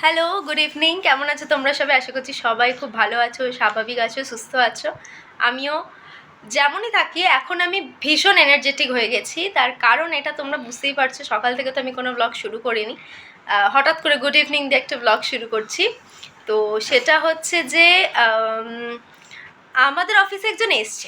Hello, good evening. কেমন আছো তোমরা সবাই? আশা করছি সবাই খুব ভালো আছো, স্বাভাবিক আছো, সুস্থ আছো। আমিও যেমনই থাকি, এখন আমি ভীষণ এনার্জেটিক হয়ে গেছি। তার কারণ এটা তোমরা বুঝতেই পারছো, সকাল থেকে তো আমি কোনো ব্লগ শুরু করিনি। হঠাৎ করে গুড ইভিনিং দিয়ে একটা ব্লগ শুরু করছি। তো সেটা হচ্ছে যে আমাদের অফিসে একজন এসছে,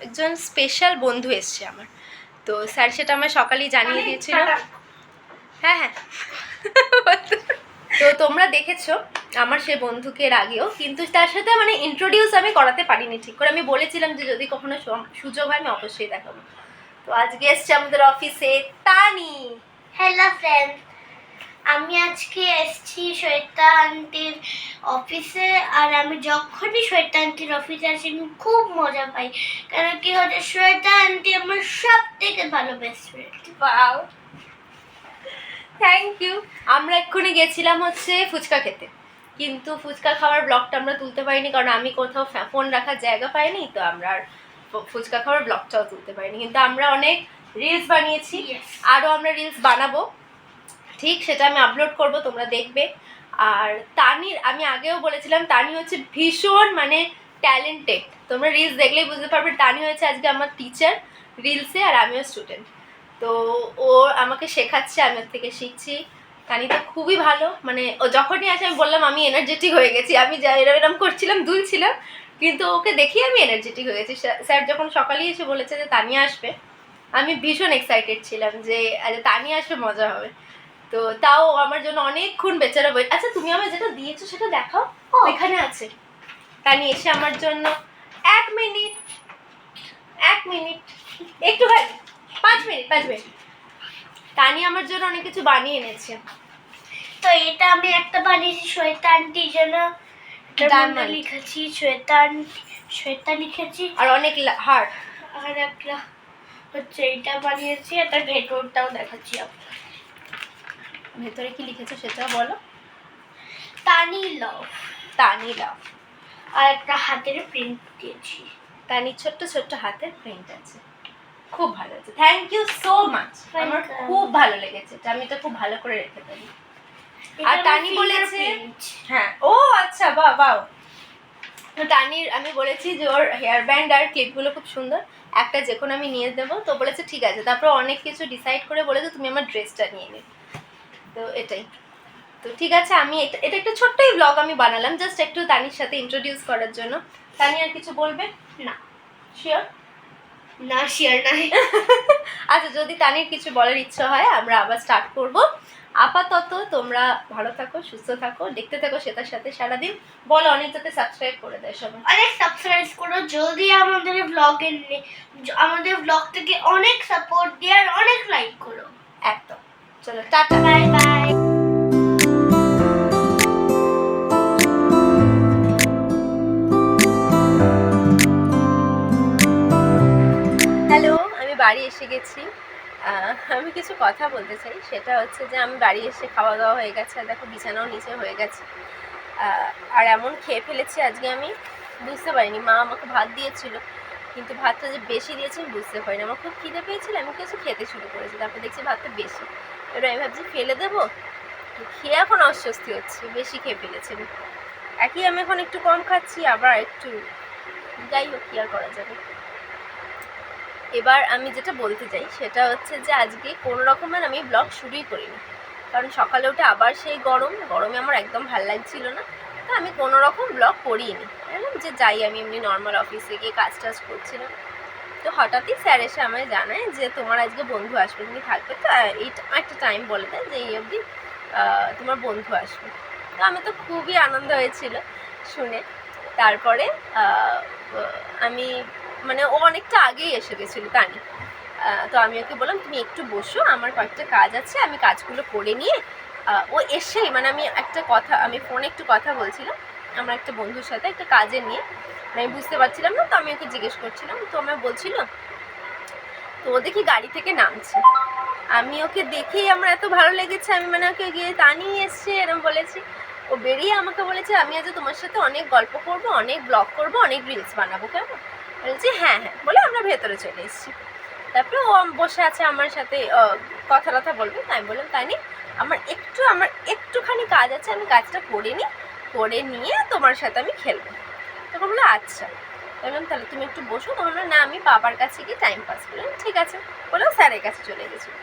একজন স্পেশাল বন্ধু এসছে আমার। তো স্যার সেটা আমার সকালেই জানিয়ে দিয়েছিল। হ্যাঁ হ্যাঁ তো তোমরা দেখেছো আমার সে বন্ধুকে এর আগেও, কিন্তু তার সাথে মানে ইন্ট্রোডিউস আমি করাতে পারিনি ঠিক করে। আমি বলেছিলাম যে যদি কখনো সুযোগ হয় আমি অবশ্যই দেখাবো। তো আজকে এসছে আমাদের অফিসে তানি। হ্যালো ফ্রেন্ড, আমি আজকে এসেছি শ্বেতা আন্টির অফিসে। আর আমি যখনই শ্বেতা আন্টির অফিসে আসি আমি খুব মজা পাই, কারণ কি হচ্ছে শ্বেতা আন্টি আমার সব থেকে ভালো best friend. Wow, thank you. আমরা এক্ষুনি গেছিলাম হচ্ছে ফুচকা খেতে, কিন্তু ফুচকা খাওয়ার ব্লগটা আমরা তুলতে পারিনি, কারণ আমি কোথাও ফোন রাখার জায়গা পাইনি। তো আমরা আর ফুচকা খাওয়ার ব্লগটাও তুলতে পারিনি, কিন্তু আমরা অনেক রিলস বানিয়েছি। আরও আমরা রিলস বানাবো, ঠিক সেটা আমি আপলোড করব, তোমরা দেখবে। আর তানির আমি আগেও বলেছিলাম, তানি হচ্ছে ভীষণ মানে ট্যালেন্টেড। তোমরা রিলস দেখলেই বুঝতে পারবে। তানি হয়েছে আজকে আমার টিচার রিলসে, আর আমিও স্টুডেন্ট। তো ও আমাকে শেখাচ্ছে, আমি ওর থেকে শিখছি। তানি তো খুবই ভালো, মানে ও যখনই আসে আমি বললাম আমি এনার্জেটিক হয়ে গেছি। আমি যা এরম করছিলাম, দুলছিলাম, কিন্তু ওকে দেখেই আমি এনার্জেটিক হয়ে গেছি। স্যার যখন সকালেই এসে বলেছে যে তানি আসবে, আমি ভীষণ এক্সাইটেড ছিলাম যে তানি আসবে, মজা হবে। তো তাও আমার জন্য অনেকক্ষণ বেচারা বই। আচ্ছা, তুমি আমার যেটা দিয়েছো সেটা দেখাও, ওইখানে আছে। তানি এসে আমার জন্য 1 মিনিট একটু ভাই 5 মিনিট তানি আমার জন্য অনেক কিছু বানিয়ে এনেছে। তো এটা আমি একটা বানিয়েছি শ্বেতা আন্টির জন্য, লিখেছি শ্বেতা লিখেছি, আর অনেক হার্ট। আর একটা হচ্ছে এটা বানিয়েছি, এটা ভেতরটাও দেখাচ্ছি আপনার। ভেতরে কি লিখেছো সেটাও বলো। তানি লাভ। আর একটা হাতের প্রিন্ট দিয়েছি। তানির ছোট্ট ছোট্ট হাতের প্রিন্ট আছে, খুব ভালো আছে। থ্যাংক ইউ সো মাচ, আমার খুব ভালো লেগেছে। আমি এটা খুব ভালো করে রেখে দেবো। আর তানি বলেছে, হ্যাঁ ও আচ্ছা, বাহ বাহ। তানির আমি বলেছি যে ওর হেয়ার ব্যান্ড আর ক্লিপগুলো খুব সুন্দর, একটা যে কোনো আমি নিয়ে দেবো। তো বলেছে ঠিক আছে। তারপর অনেক কিছু ডিসাইড করে বলেছে তুমি আমার ড্রেসটা নিয়ে নেবে। তো এটাই। তো ঠিক আছে, আমি এটা একটা ছোট্টই ব্লগ আমি বানালাম, জাস্ট একটু তানির সাথে ইন্ট্রোডিউস করার জন্য। তানি আর কিছু বলবে না? শিওর না, শিওর নাই। আচ্ছা, যদি তানির কিছু বলার ইচ্ছা হয় আমরা আবার স্টার্ট করব। আপাতত তোমরা ভালো থাকো, সুস্থ থাকো, দেখতে থাকো সেটার সাথে সারাদিন। বলো অনেক যাতে সাবস্ক্রাইব করে দেয় সবাই। অনেক সাবস্ক্রাইব করো, জলদি আমাদের ব্লগটাকে অনেক সাপোর্ট দিয়ে আর অনেক লাইক করো। একদম। চলো টাটা, বাই বাই। হ্যালো, আমি বাড়ি এসে গেছি। আমি কিছু কথা বলতে চাই, সেটা হচ্ছে যে আমি বাড়ি এসে খাওয়া দাওয়া হয়ে গেছে, আর দেখো বিছানাও নিচে হয়ে গেছে। আর এমন খেয়ে ফেলেছি আজকে, আমি বুঝতে পারিনি। মা আমাকে ভাত দিয়েছিল, কিন্তু ভাতটা যে বেশি দিয়েছে আমি বুঝতে পারিনি। আমার খুব খিদে পেয়েছিল, আমি কিছু খেতে শুরু করেছি। তারপর দেখছি ভাতটা বেশি। এবার আমি ভাবছি ফেলে দেবো, খেয়ে এখন অস্বস্তি হচ্ছে, বেশি খেয়ে ফেলেছি। একই আমি এখন একটু কম খাচ্ছি, আবার একটু, যাই হোক কি আর করা যাবে। এবার আমি যেটা বলতে চাই সেটা হচ্ছে যে আজকে কোনো রকমের আমি ব্লগ শুরুই করিনি, কারণ সকালে উঠে আবার সেই গরমে আমার একদম ভালো লাগছিল না। তো আমি কোনো রকম ব্লগ করিনি, বললাম যে যাই, আমি এমনি নর্মাল অফিসে গিয়ে কাজ টাজ করছিলাম। তো হঠাৎই স্যার এসে আমায় জানায় যে তোমার আজকে বন্ধু আসবে, তুমি থাকবে তো। এইটা একটা টাইম বলে দেয় যে এই অবধি তোমার বন্ধু আসবে। তো আমি তো খুবই আনন্দ হয়েছিল শুনে। তারপরে আমি মানে ও অনেকটা আগেই এসে গেছিলো তানি। তো আমি ওকে বললাম তুমি একটু বসো, আমার কয়েকটা কাজ আছে, আমি কাজগুলো করে নিয়ে ও এসেই মানে আমি ফোনে একটু কথা বলছিলাম আমার একটা বন্ধুর সাথে একটা কাজে নিয়ে। আমি বুঝতে পারছিলাম না, তো আমি ওকে জিজ্ঞেস করছিলাম, তো আমার বলছিল। তো ও দেখি গাড়ি থেকে নামছে, আমি ওকে দেখেই আমার এত ভালো লেগেছে, আমি মানে ওকে গিয়ে তানি এসছে এরকম বলেছি। ও বেরিয়ে আমাকে বলেছে আমি আজ তোমার সাথে অনেক গল্প করবো, অনেক ব্লগ করবো, অনেক রিলস বানাবো, কেমন? বলছি হ্যাঁ হ্যাঁ বলে আমরা ভেতরে চলে এসেছি। তারপরে ও বসে আছে আমার সাথে কথা বলবে। তাই বললাম তাই নি আমার একটুখানি কাজ আছে, আমি কাজটা করে নিই, করে নিয়ে তোমার সাথে আমি খেলবো। তখন বললো আচ্ছা। বললাম তাহলে তুমি একটু বসো। তখন না আমি বাবার কাছে গিয়ে টাইম পাস করলাম। ঠিক আছে বলেও স্যারের কাছে চলে গেছিলো।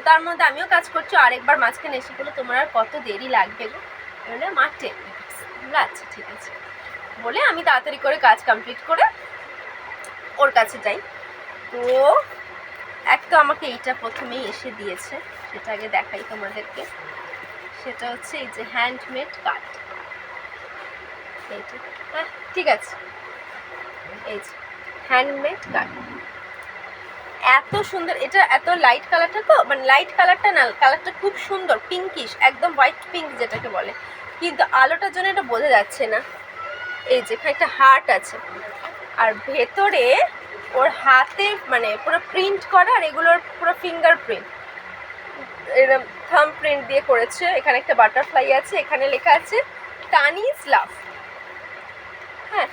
তার মধ্যে আমিও কাজ করছি, আরেকবার মাঝখানে এসে বললো তোমার আর কত দেরি লাগবে গো? বললো মা 10 মিনিটস। বললো আচ্ছা ঠিক আছে বলে আমি তাড়াতাড়ি করে কাজ কমপ্লিট করে ওর কাছে যাই। তো এক তো আমাকে এইটা প্রথমেই এসে দিয়েছে, সেটা আগে দেখাই তোমাদেরকে। সেটা হচ্ছে এই যে হ্যান্ডমেড কার্ড। এইটা হ্যাঁ ঠিক আছে, এই যে হ্যান্ডমেড কার্ড, এত সুন্দর। এটা এত লাইট কালারটা, তো মানে লাইট কালারটা না, কালারটা খুব সুন্দর, পিঙ্কিশ, একদম হোয়াইট পিঙ্ক যেটাকে বলে, কিন্তু আলোটার জন্য এটা বোঝা যাচ্ছে না। এই যে এখানে একটা হার্ট আছে, আর ভেতরে ওর হাতে মানে পুরো প্রিন্ট করা, আর এগুলোর পুরো ফিঙ্গার প্রিন্ট, এরকম থাম্ব প্রিন্ট দিয়ে করেছে। এখানে একটা বাটারফ্লাই আছে, এখানে লেখা আছে তানিস লাভ। হ্যাঁ,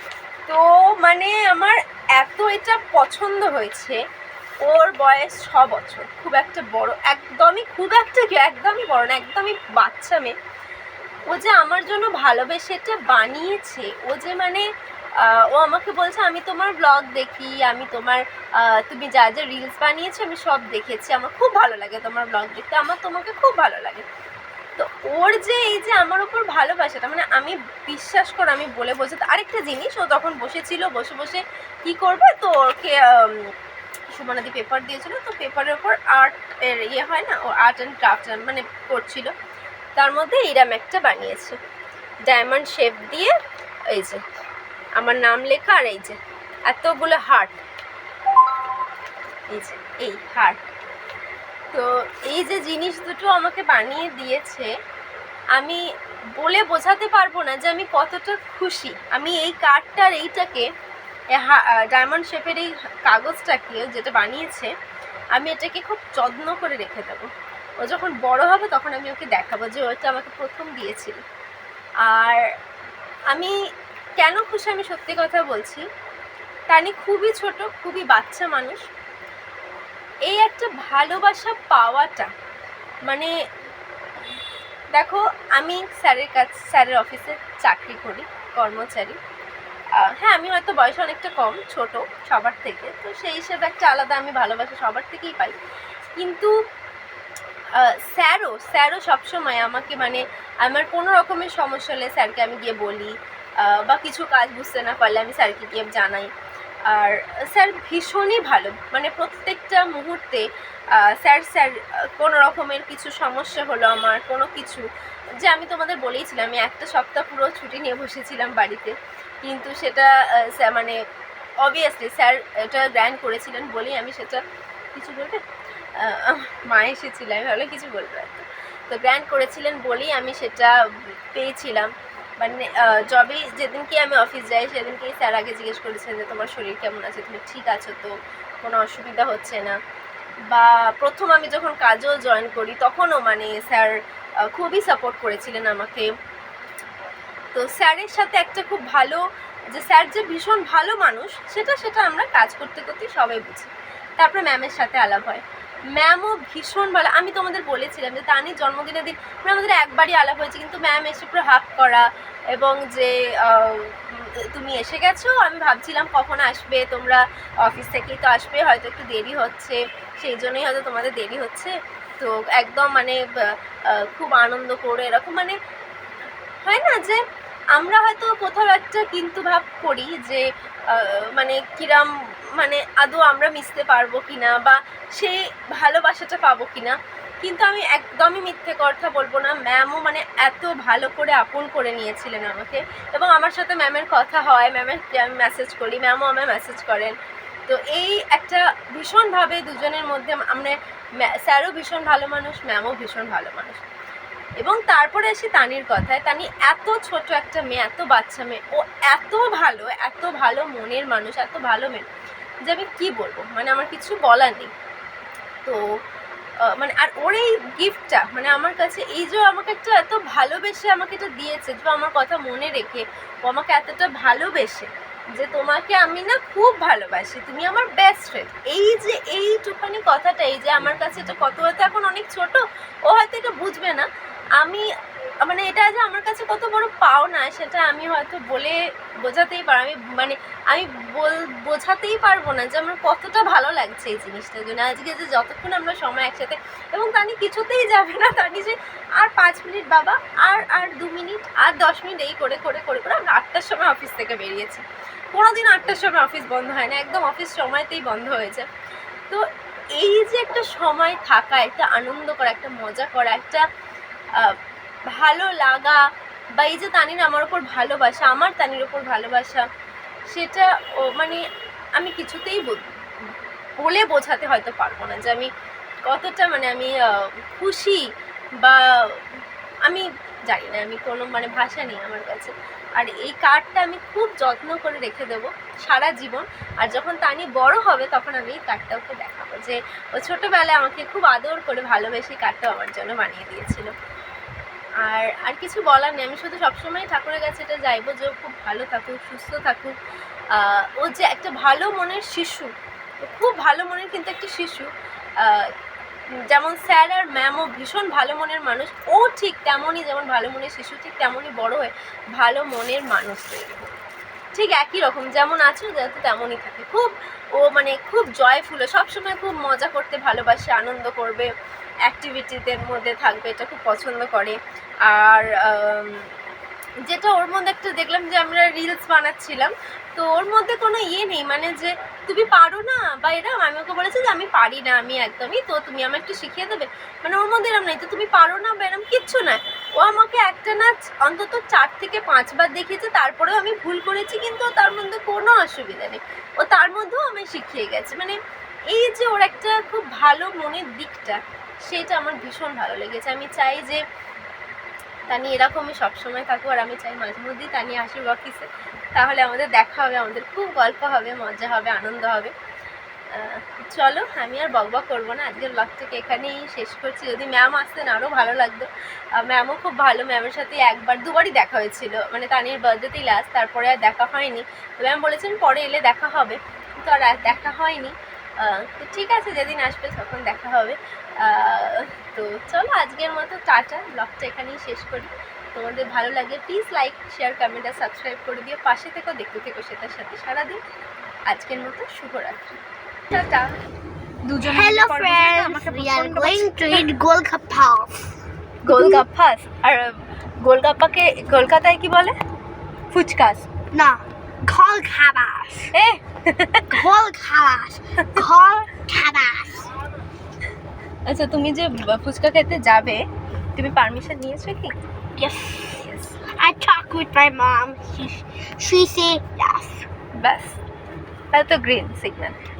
তো মানে আমার এত এটা পছন্দ হয়েছে। ওর বয়স 6 বছর, খুব একটা বড় একদমই, খুব একটা একদমই বড় না, একদমই বাচ্চা মেয়ে। ও যে আমার জন্য ভালোবেসে এটা বানিয়েছে, ও যে মানে ও আমাকে বলছে আমি তোমার ব্লগ দেখি, আমি তোমার তুমি যা যা রিলস বানিয়েছো আমি সব দেখেছি, আমার খুব ভালো লাগে তোমার ব্লগ দেখতে, আমার তোমাকে খুব ভালো লাগে। তো ওর যে এই যে আমার ওপর ভালোবাসাটা, মানে আমি বিশ্বাস করো আমি বলে বোঝাতে। আরেকটা জিনিস, ও তখন বসেছিল, বসে বসে কী করবে, তো ওকে সুমনাদি পেপার দিয়েছিল, তো পেপারের ওপর আর্ট এর ইয়ে হয় না, ও আর্ট অ্যান্ড ক্রাফট মানে করছিল। তার মধ্যে এইরকম একটা বানিয়েছে ডায়মন্ড শেপ দিয়ে, এই যে আমার নাম লেখা, আর এই যে এতগুলো হার্ট, এই যে এই হার্ট। তো এই যে জিনিস দুটো আমাকে বানিয়ে দিয়েছে, আমি বলে বোঝাতে পারবো না যে আমি কতটা খুশি। আমি এই কার্ডটার এইটাকে ডায়মন্ড শেপের এই কাগজটাকে যেটা বানিয়েছে, আমি এটাকে খুব যত্ন করে রেখে দেবো। ও যখন বড় হবে তখন আমি ওকে দেখাবো যে ওটা আমাকে প্রথম দিয়েছিল। আর আমি কেন খুশি, আমি সত্যি কথা বলছি, তানি খুবই ছোট, খুবই বাচ্চা মানুষ। এই একটা ভালোবাসা পাওয়াটা, মানে দেখো আমি স্যারের অফিসে চাকরি করি, কর্মচারী। হ্যাঁ আমি হয়তো বয়স অনেকটা কম, ছোট সবার থেকে, তো সেই হিসেবে একটা আলাদা আমি ভালোবাসা সবার থেকেই পাই। কিন্তু স্যারও সবসময় আমাকে, মানে আমার কোনো রকমের সমস্যা হলে স্যারকে আমি গিয়ে বলি, বা কিছু কাজ বুঝতে না পারলে আমি স্যারকে গিয়ে জানাই। আর স্যার ভীষণই ভালো, মানে প্রত্যেকটা মুহূর্তে স্যার কোনো রকমের কিছু সমস্যা হলো আমার কোনো কিছু, যে আমি তোমাদের বলেইছিলাম আমি একটা সপ্তাহ পুরো ছুটি নিয়ে বসেছিলাম বাড়িতে, কিন্তু সেটা মানে অবভিয়াসলি স্যার এটা গ্র্যান্ড করেছিলেন বলেই আমি সেটা, কিছু বলবে মা এসেছিল আমি ভাবলাম কিছু বলবে, তো গ্র্যান্ড করেছিলেন বলেই আমি সেটা পেয়েছিলাম। মানে যেদিনকে আমি অফিস যাই সেদিনকেই স্যার আগে জিজ্ঞেস করেছেন যে তোমার শরীর কেমন আছে, তুমি ঠিক আছো তো, কোনো অসুবিধা হচ্ছে না। বা প্রথম আমি যখন কাজও জয়েন করি তখনও মানে স্যার খুবই সাপোর্ট করেছিলেন আমাকে। তো স্যারের সাথে একটা খুব ভালো, যে স্যার যে ভীষণ ভালো মানুষ সেটা আমরা কাজ করতে করতে সবাই বুঝি। তারপরে ম্যামের সাথে আলাপ হয়, ম্যামও ভীষণ ভালো। আমি তোমাদের বলেছিলাম যে তানির জন্মদিনের দিন আমাদের একবারই আলাপ হয়েছে, কিন্তু ম্যাম এসে পুরো হাক করা, এবং যে তুমি এসে গেছো, আমি ভাবছিলাম কখন আসবে তোমরা, অফিস থেকেই তো আসবে, হয়তো একটু দেরি হচ্ছে, সেই জন্যই হয়তো তোমাদের দেরি হচ্ছে। তো একদম মানে খুব আনন্দ করে এরকম, মানে হয় না যে আমরা হয়তো কোথাও একটা কিন্তু ভাব করি যে মানে কিরাম, মানে আদৌ আমরা মিশতে পারবো কিনা বা সেই ভালোবাসাটা পাবো কিনা, কিন্তু আমি একদমই মিথ্যে কথা বলবো না, ম্যামও মানে এত ভালো করে আপন করে নিয়েছিলেন আমাকে, এবং আমার সাথে ম্যামের কথা হয়, ম্যামের আমি মেসেজ করি, ম্যামও আমায় মেসেজ করেন। তো এই একটা ভীষণভাবে দুজনের মধ্যে আমরা, স্যারও ভীষণ ভালো মানুষ, ম্যামও ভীষণ ভালো মানুষ। এবং তারপরে আসি তানির কথায়, তানি এত ছোট একটা মেয়ে, এত বাচ্চা মেয়ে, ও এত ভালো মনের মানুষ, এত ভালো মেয়ে যে আমি কী বলবো, মানে আমার কিছু বলার নেই। তো মানে আর ওর এই গিফটটা, মানে আমার কাছে এই যে আমাকে একটা এত ভালোবেসে আমাকে এটা দিয়েছে, যে আমার কথা মনে রেখে ও আমাকে এতটা ভালোবেসে যে তোমাকে আমি না খুব ভালোবাসি, তুমি আমার বেস্ট ফ্রেন্ড। এই যে এইটুখানি কথাটা, এই যে আমার কাছে এটা কত হয়তো এখন অনেক ছোট, ও হয়তো এটা বুঝবে না। আমি মানে এটা যে আমার কাছে কত বড় পাওনা সেটা আমি হয়তো বলে বোঝাতেই পারবো, আমি বোঝাতেই পারবো না যে আমার কতটা ভালো লাগছে এই জিনিসটার জন্য। আজকে যে যতক্ষণ আমরা সময় একসাথে, এবং তানি কিছুতেই যাবে না, তানি যে আর 5 মিনিট বাবা, আর 2 মিনিট, আর 10 মিনিট, এই করে করে করে করে আমরা 8টার সময় অফিস থেকে বেরিয়েছি। কোনোদিন 8টার সময় অফিস বন্ধ হয় না, একদম অফিস সময়তেই বন্ধ হয়েছে। তো এই যে একটা সময় থাকা, একটা আনন্দ করা, একটা মজা করা, একটা ভালো লাগা, বা এই যে তানির আমার ওপর ভালোবাসা, আমার তানির ওপর ভালোবাসা, সেটা মানে আমি কিছুতেই বলে বোঝাতে হয়তো পারবো না যে আমি কতটা মানে আমি খুশি, বা আমি জানি না, আমি কোনো মানে ভাষা নেই আমার কাছে। আর এই কার্ডটা আমি খুব যত্ন করে রেখে দেবো সারা জীবন। আর যখন তানি বড় হবে তখন আমি এই কার্ডটা ওকে দেখাবো যে ও ছোটোবেলায় আমাকে খুব আদর করে ভালোবেসে কার্ডটাও আমার জন্য বানিয়ে দিয়েছিল। আর কিছু বলার নেই, আমি শুধু সবসময় ঠাকুরের কাছে এটা চাইবো যে ও খুব ভালো থাকুক, সুস্থ থাকুক। ও যে একটা ভালো মনের শিশু, খুব ভালো মনের কিন্তু একটা শিশু। যেমন স্যার আর ম্যামও ভীষণ ভালো মনের মানুষ, ও ঠিক তেমনই, যেমন ভালো মনের শিশু ঠিক তেমনই বড় হয়ে ভালো মনের মানুষ তৈরি হবে। ঠিক একই রকম যেমন আছো যাতে তেমনই থাকে। খুব ও মানে খুব জয়ফুল, সবসময় খুব মজা করতে ভালোবাসে, আনন্দ করবে, অ্যাক্টিভিটিদের মধ্যে থাকবে, এটা খুব পছন্দ করে। আর যেটা ওর মধ্যে একটা দেখলাম যে আমরা রিলস বানাচ্ছিলাম, তো ওর মধ্যে কোনো নেই মানে যে তুমি পারো না বা এরম, আমি ওকে বলেছি যে আমি পারি না, আমি একদমই, তো তুমি আমাকে একটু শিখিয়ে দেবে, মানে ওর মধ্যে এরম নেই তো তুমি পারো না বা এরম কিচ্ছু নয়। ও আমাকে একটা নাচ অন্তত 4 থেকে 5 বার দেখিয়েছে, তারপরেও আমি ভুল করেছি, কিন্তু তার মধ্যে কোনো অসুবিধা নেই, ও তার মধ্যেও আমায় শিখিয়ে গেছে। মানে এই যে ওর একটা খুব ভালো মনের দিকটা, সেটা আমার ভীষণ ভালো লেগেছে। আমি চাই যে তানি এরকমই সবসময় থাকুক, আর আমি চাই মাঝে মধ্যেই তানি আসুক অফিসে, তাহলে আমাদের দেখা হবে, আমাদের খুব গল্প হবে, মজা হবে, আনন্দ হবে। চলো আমি আর বকবক করবো না, আজকের ব্লগটাকে এখানেই শেষ করছি। যদি ম্যাম আসতেন আরও ভালো লাগতো, ম্যামও খুব ভালো, ম্যামের সাথে দুবারই দেখা হয়েছিল, মানে তানির বার্থডেতেই লাস্ট, তারপরে আর দেখা হয়নি। তো ম্যাম বলেছেন পরে এলে দেখা হবে, তো আর দেখা হয়নি। তো ঠিক আছে, যেদিন আসবে তখন দেখা হবে। তো চলো আজকের মতো টাটা, ব্লগটা এখানেই শেষ করি। তোমাদের ভালো লাগে প্লিজ লাইক, শেয়ার, কমেন্ট আর সাবস্ক্রাইব করে দিয়ে পাশে থেকো, দেখতে থেকো সেটার সাথে সারাদিন। আজকের মতো শুভরাত্রি, tata. Hello friends, we are going to eat golgappas. গোলগাপ্পাস, আর গোলগাপ্পাকে কলকাতায় কি বলে? ফুচকাস। No, golgappas. এ Golgappas. Golgappas. আচ্ছা, তুমি যে ফুচকা খেতে যাবে, তুমি পারমিশন নিয়েছো কি? Yes. I talked with my mom. She said yes. ব্যাস, তাহলে তো গ্রিন সিগন্যাল।